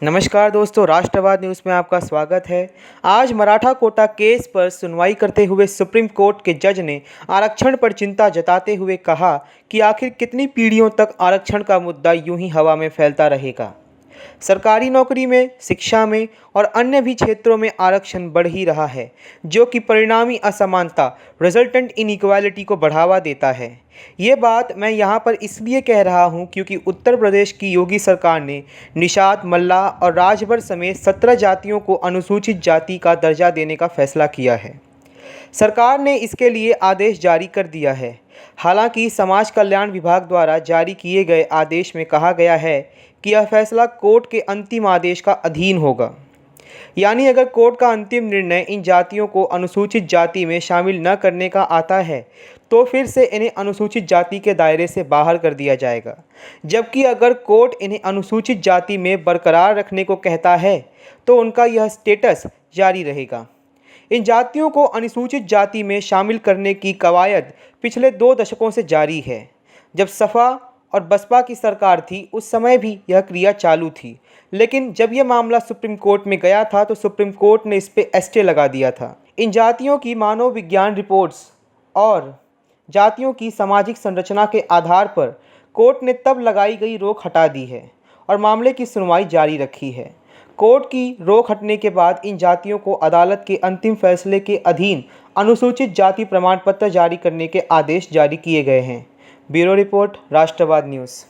नमस्कार दोस्तों, राष्ट्रवाद न्यूज़ में आपका स्वागत है। आज मराठा कोटा केस पर सुनवाई करते हुए सुप्रीम कोर्ट के जज ने आरक्षण पर चिंता जताते हुए कहा कि आखिर कितनी पीढ़ियों तक आरक्षण का मुद्दा यूं ही हवा में फैलता रहेगा। सरकारी नौकरी में, शिक्षा में और अन्य भी क्षेत्रों में आरक्षण बढ़ ही रहा है, जो कि परिणामी असमानता रिजल्टेंट इनइक्वालिटी को बढ़ावा देता है। ये बात मैं यहाँ पर इसलिए कह रहा हूँ क्योंकि उत्तर प्रदेश की योगी सरकार ने निषाद, मल्लाह और राजभर समेत 17 जातियों को अनुसूचित जाति का दर्जा देने का फैसला किया है। सरकार ने इसके लिए आदेश जारी कर दिया है। हालांकि समाज कल्याण विभाग द्वारा जारी किए गए आदेश में कहा गया है कि यह फैसला कोर्ट के अंतिम आदेश का अधीन होगा। यानी अगर कोर्ट का अंतिम निर्णय इन जातियों को अनुसूचित जाति में शामिल न करने का आता है तो फिर से इन्हें अनुसूचित जाति के दायरे से बाहर कर दिया जाएगा। जबकि अगर कोर्ट इन्हें अनुसूचित जाति में बरकरार रखने को कहता है तो उनका यह स्टेटस जारी रहेगा। इन जातियों को अनुसूचित जाति में शामिल करने की कवायद पिछले 2 दशकों से जारी है। जब सपा और बसपा की सरकार थी उस समय भी यह क्रिया चालू थी, लेकिन जब यह मामला सुप्रीम कोर्ट में गया था तो सुप्रीम कोर्ट ने इस पर स्टे लगा दिया था। इन जातियों की मानव विज्ञान रिपोर्ट्स और जातियों की सामाजिक संरचना के आधार पर कोर्ट ने तब लगाई गई रोक हटा दी है और मामले की सुनवाई जारी रखी है। कोर्ट की रोक हटने के बाद इन जातियों को अदालत के अंतिम फैसले के अधीन अनुसूचित जाति प्रमाण पत्र जारी करने के आदेश जारी किए गए हैं। ब्यूरो रिपोर्ट, राष्ट्रवाद न्यूज़।